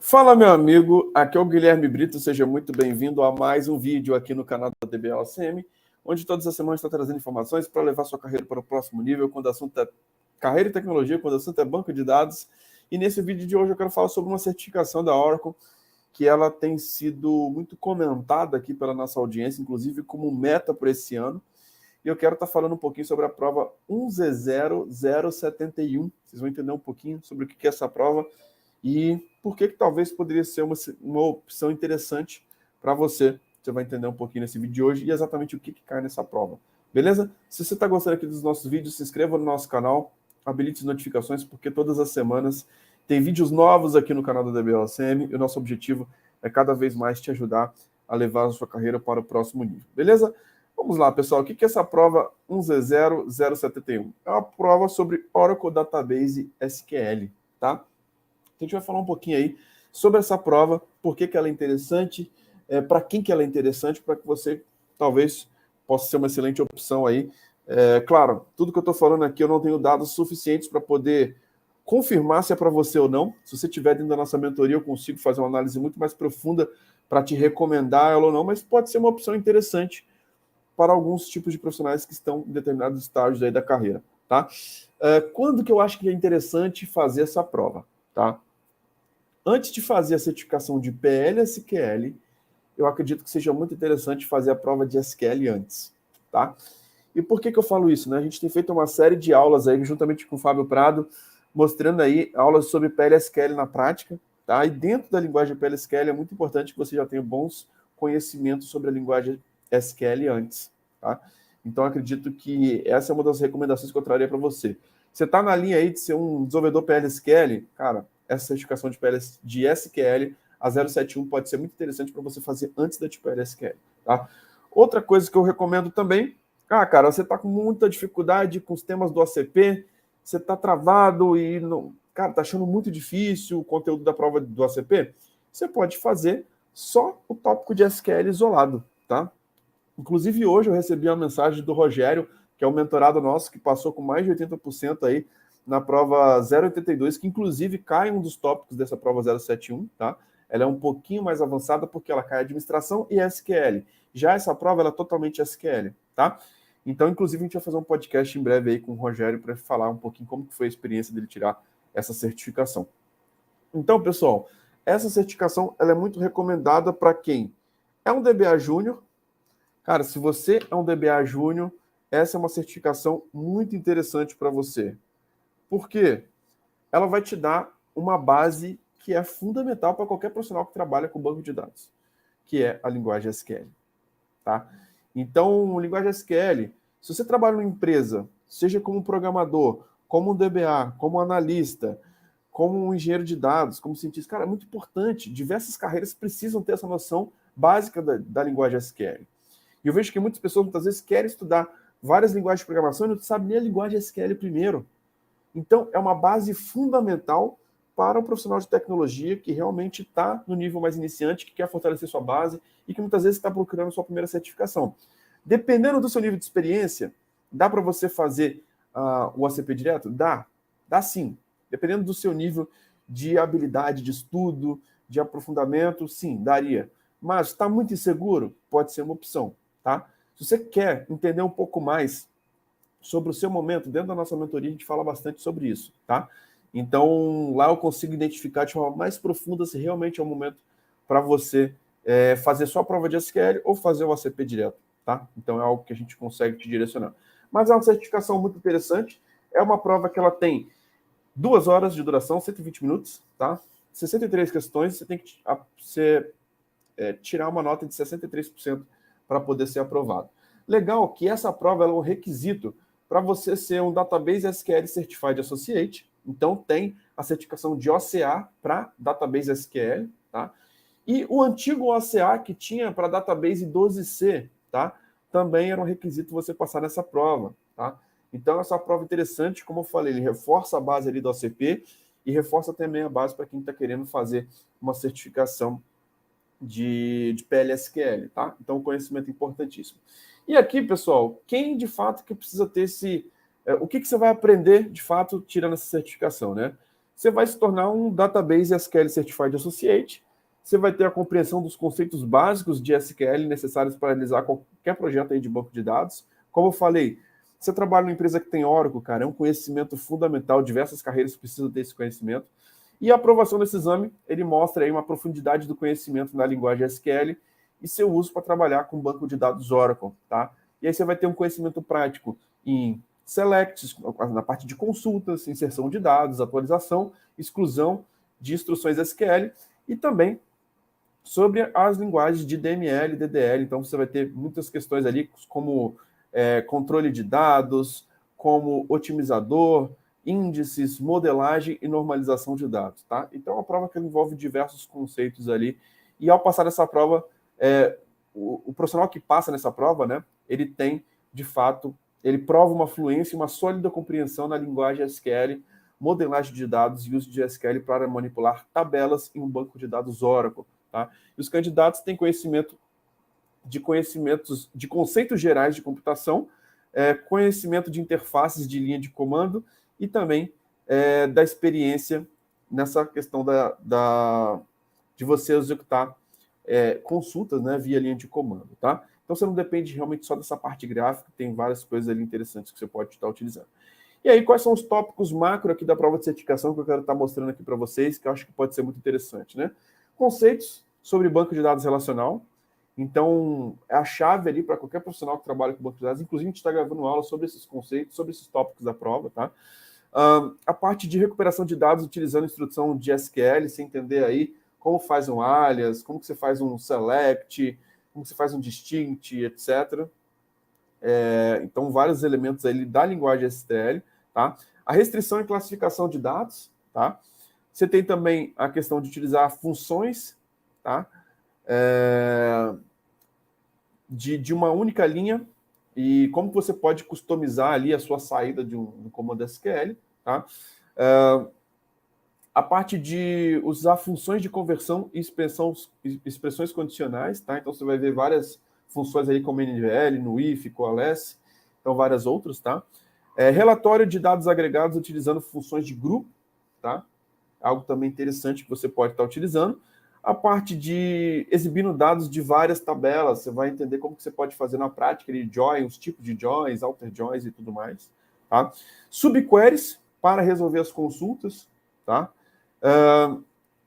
Fala, meu amigo, aqui é o Guilherme Brito, seja muito bem-vindo a mais um vídeo aqui no canal da DBLCM, onde todas as semanas está trazendo informações para levar sua carreira para o próximo nível, quando o assunto é carreira e tecnologia, quando o assunto é banco de dados. E nesse vídeo de hoje eu quero falar sobre uma certificação da Oracle, que ela tem sido muito comentada aqui pela nossa audiência, inclusive como meta para esse ano. E eu quero estar falando um pouquinho sobre a prova 1Z0071. Vocês vão entender um pouquinho sobre o que é essa prova e por que talvez poderia ser uma opção interessante para você. Você vai entender um pouquinho nesse vídeo de hoje e exatamente o que cai nessa prova. Beleza? Se você está gostando aqui dos nossos vídeos, se inscreva no nosso canal, habilite as notificações, porque todas as semanas tem vídeos novos aqui no canal da DBLCM e o nosso objetivo é cada vez mais te ajudar a levar a sua carreira para o próximo nível. Beleza? Vamos lá, pessoal. O que é essa prova 1Z0071? É uma prova sobre Oracle Database SQL, tá? A gente vai falar um pouquinho aí sobre essa prova, por que ela é interessante, para quem que ela é interessante, para que você talvez possa ser uma excelente opção aí. Claro, tudo que eu estou falando aqui eu não tenho dados suficientes para poder confirmar se é para você ou não. Se você estiver dentro da nossa mentoria, eu consigo fazer uma análise muito mais profunda para te recomendar ela ou não, mas pode ser uma opção interessante para alguns tipos de profissionais que estão em determinados estágios aí da carreira, tá? Quando que eu acho que é interessante fazer essa prova, tá? Antes de fazer a certificação de PL/SQL, eu acredito que seja muito interessante fazer a prova de SQL antes, tá? E por que eu falo isso, né? A gente tem feito uma série de aulas aí, juntamente com o Fábio Prado, mostrando aí aulas sobre PL/SQL na prática, tá? E dentro da linguagem PL/SQL é muito importante que você já tenha bons conhecimentos sobre a linguagem SQL antes, tá? Então, acredito que essa é uma das recomendações que eu traria para você. Você está na linha aí de ser um desenvolvedor PL/SQL, cara, essa certificação de SQL, a 071, pode ser muito interessante para você fazer antes da tipo PL/SQL, tá? Outra coisa que eu recomendo também, cara, você está com muita dificuldade com os temas do ACP, você está travado e, não, cara, está achando muito difícil o conteúdo da prova do ACP, você pode fazer só o tópico de SQL isolado, tá? Inclusive, hoje eu recebi uma mensagem do Rogério, que é um mentorado nosso, que passou com mais de 80% aí na prova 082, que inclusive cai um dos tópicos dessa prova 071, tá? Ela é um pouquinho mais avançada porque ela cai administração e SQL. Já essa prova, ela é totalmente SQL, tá? Então, inclusive, a gente vai fazer um podcast em breve aí com o Rogério para falar um pouquinho como que foi a experiência dele tirar essa certificação. Então, pessoal, essa certificação ela é muito recomendada para quem é um DBA Júnior. Cara, se você é um DBA Júnior, essa é uma certificação muito interessante para você. Por quê? Ela vai te dar uma base que é fundamental para qualquer profissional que trabalha com banco de dados, que é a linguagem SQL. Tá? Então, linguagem SQL, se você trabalha numa empresa, seja como programador, como um DBA, como analista, como um engenheiro de dados, como cientista, cara, é muito importante. Diversas carreiras precisam ter essa noção básica da linguagem SQL. E eu vejo que muitas pessoas, muitas vezes, querem estudar várias linguagens de programação e não sabem nem a linguagem SQL primeiro. Então, é uma base fundamental para um profissional de tecnologia que realmente está no nível mais iniciante, que quer fortalecer sua base e que muitas vezes está procurando sua primeira certificação. Dependendo do seu nível de experiência, dá para você fazer o ACP direto? Dá sim. Dependendo do seu nível de habilidade, de estudo, de aprofundamento, sim, daria. Mas está muito inseguro? Pode ser uma opção, tá? Se você quer entender um pouco mais sobre o seu momento, dentro da nossa mentoria a gente fala bastante sobre isso, tá? Então, lá eu consigo identificar de forma mais profunda se realmente é o momento para você fazer só a prova de SQL ou fazer o ACP direto, tá? Então, é algo que a gente consegue te direcionar. Mas é uma certificação muito interessante, é uma prova que ela tem 2 horas de duração, 120 minutos, tá? 63 questões, você tem que tirar uma nota de 63% para poder ser aprovado. Legal que essa prova é um requisito para você ser um Database SQL Certified Associate. Então, tem a certificação de OCA para Database SQL, tá? E o antigo OCA que tinha para Database 12C, tá? Também era um requisito você passar nessa prova, tá? Então, essa prova interessante, como eu falei, ele reforça a base ali do ACP e reforça também a base para quem está querendo fazer uma certificação de PL/SQL, tá? Então, conhecimento importantíssimo. E aqui, pessoal, quem de fato que precisa ter esse... o que você vai aprender, de fato, tirando essa certificação, né? você vai se tornar um Database SQL Certified Associate. Você vai ter a compreensão dos conceitos básicos de SQL necessários para realizar qualquer projeto aí de banco de dados. Como eu falei, você trabalha numa empresa que tem Oracle, cara, é um conhecimento fundamental, diversas carreiras precisam ter esse conhecimento. E a aprovação desse exame, ele mostra aí uma profundidade do conhecimento na linguagem SQL e seu uso para trabalhar com banco de dados Oracle, tá? E aí você vai ter um conhecimento prático em selects, na parte de consultas, inserção de dados, atualização, exclusão de instruções SQL e também sobre as linguagens de DML e DDL. Então, você vai ter muitas questões ali, como controle de dados, como otimizador, índices, modelagem e normalização de dados, tá? Então, é uma prova que envolve diversos conceitos ali. E, ao passar essa prova, o profissional que passa nessa prova, né, ele tem, de fato, ele prova uma fluência e uma sólida compreensão na linguagem SQL, modelagem de dados e uso de SQL para manipular tabelas em um banco de dados Oracle. Tá? E os candidatos têm conhecimentos de conceitos gerais de computação, conhecimento de interfaces de linha de comando e também da experiência nessa questão de você executar consultas, né, via linha de comando. Tá? Então você não depende realmente só dessa parte gráfica, tem várias coisas ali interessantes que você pode estar utilizando. E aí, quais são os tópicos macro aqui da prova de certificação que eu quero estar mostrando aqui para vocês, que eu acho que pode ser muito interessante, né? Conceitos sobre banco de dados relacional. Então, é a chave ali para qualquer profissional que trabalha com banco de dados. Inclusive, a gente está gravando aula sobre esses conceitos, sobre esses tópicos da prova, tá? A parte de recuperação de dados utilizando instrução de SQL, você entender aí como faz um alias, como que você faz um select, como você faz um distinct, etc. Então, vários elementos ali da linguagem SQL, tá? A restrição e classificação de dados, tá? Você tem também a questão de utilizar funções, tá? De uma única linha e como você pode customizar ali a sua saída de um comando SQL, tá? A parte de usar funções de conversão e expressões condicionais, tá? Então você vai ver várias funções aí como NVL, no if, coalesce, então várias outras, tá? Relatório de dados agregados utilizando funções de grupo, tá? Algo também interessante que você pode estar utilizando. A parte de exibindo dados de várias tabelas, você vai entender como que você pode fazer na prática de join, os tipos de joins, alter joins e tudo mais, tá? Subqueries para resolver as consultas, tá?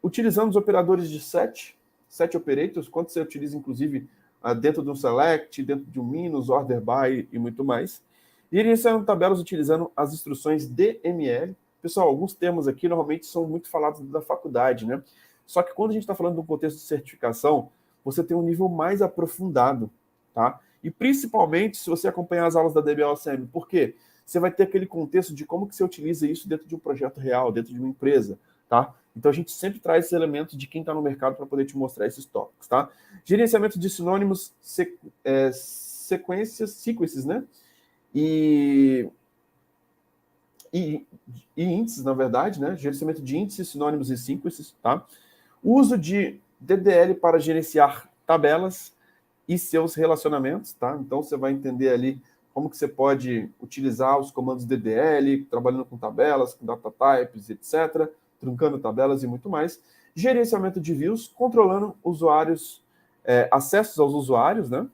Utilizando os operadores de set operators, quando você utiliza, inclusive, dentro de um select, dentro de um minus, order by e muito mais. E iniciando tabelas utilizando as instruções DML. Pessoal, alguns termos aqui normalmente são muito falados da faculdade, né? Só que quando a gente está falando de um contexto de certificação, você tem um nível mais aprofundado, tá? E principalmente se você acompanhar as aulas da DBOSM, por quê? Você vai ter aquele contexto de como que você utiliza isso dentro de um projeto real, dentro de uma empresa, tá? Então a gente sempre traz esses elementos de quem está no mercado para poder te mostrar esses tópicos, tá? Gerenciamento de sinônimos, sequences, né? E índices, na verdade, né? Gerenciamento de índices, sinônimos e sequences, tá? Uso de DDL para gerenciar tabelas e seus relacionamentos, tá? Então você vai entender ali como que você pode utilizar os comandos DDL, trabalhando com tabelas, com data types, etc., truncando tabelas e muito mais. Gerenciamento de views, controlando usuários, acessos aos usuários, né?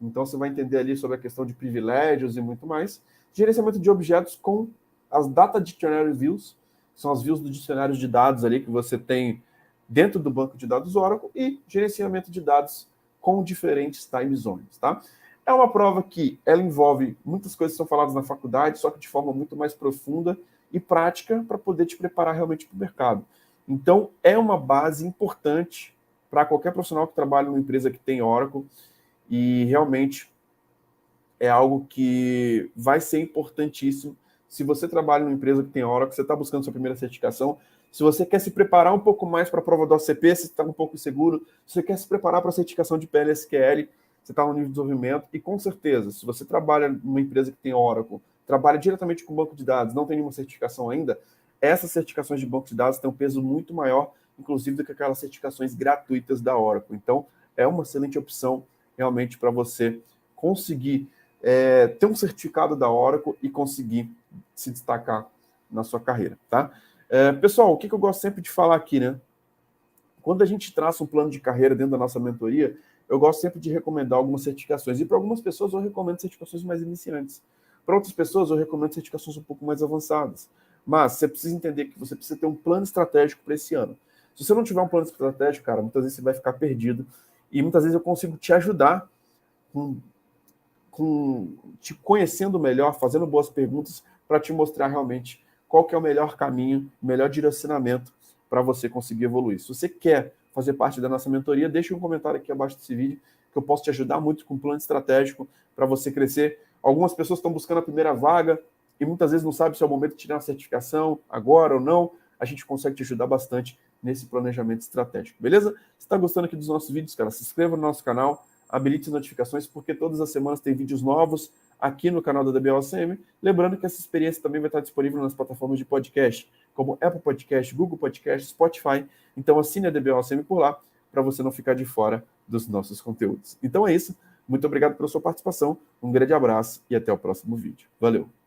Então você vai entender ali sobre a questão de privilégios e muito mais. Gerenciamento de objetos com as Data Dictionary Views, que são as views do dicionário de dados ali que você tem dentro do banco de dados Oracle, e gerenciamento de dados com diferentes time zones, tá? É uma prova que ela envolve muitas coisas que são faladas na faculdade, só que de forma muito mais profunda e prática para poder te preparar realmente para o mercado. Então, é uma base importante para qualquer profissional que trabalha numa empresa que tem Oracle, e realmente é algo que vai ser importantíssimo. Se você trabalha numa empresa que tem Oracle, você está buscando sua primeira certificação, se você quer se preparar um pouco mais para a prova do OCP, se está um pouco inseguro, se você quer se preparar para a certificação de PLSQL, você está no nível de desenvolvimento, e com certeza, se você trabalha numa empresa que tem Oracle, trabalha diretamente com banco de dados, não tem nenhuma certificação ainda, essas certificações de banco de dados têm um peso muito maior, inclusive, do que aquelas certificações gratuitas da Oracle. Então, é uma excelente opção realmente para você conseguir ter um certificado da Oracle e conseguir se destacar na sua carreira, tá? Pessoal, o que eu gosto sempre de falar aqui, né? Quando a gente traça um plano de carreira dentro da nossa mentoria, eu gosto sempre de recomendar algumas certificações. E para algumas pessoas eu recomendo certificações mais iniciantes. Para outras pessoas eu recomendo certificações um pouco mais avançadas. Mas você precisa entender que você precisa ter um plano estratégico para esse ano. Se você não tiver um plano estratégico, cara, muitas vezes você vai ficar perdido. E muitas vezes eu consigo te ajudar te conhecendo melhor, fazendo boas perguntas para te mostrar realmente qual que é o melhor caminho, o melhor direcionamento para você conseguir evoluir. Se você quer fazer parte da nossa mentoria, deixa um comentário aqui abaixo desse vídeo que eu posso te ajudar muito com um plano estratégico para você crescer. Algumas pessoas estão buscando a primeira vaga e muitas vezes não sabem se é o momento de tirar uma certificação agora ou não. A gente consegue te ajudar bastante nesse planejamento estratégico, beleza? Se está gostando aqui dos nossos vídeos, cara, se inscreva no nosso canal, habilite as notificações, porque todas as semanas tem vídeos novos aqui no canal da DBOCM. Lembrando que essa experiência também vai estar disponível nas plataformas de podcast, como Apple Podcast, Google Podcast, Spotify. Então assine a DBOCM por lá, para você não ficar de fora dos nossos conteúdos. Então é isso. Muito obrigado pela sua participação, um grande abraço e até o próximo vídeo. Valeu!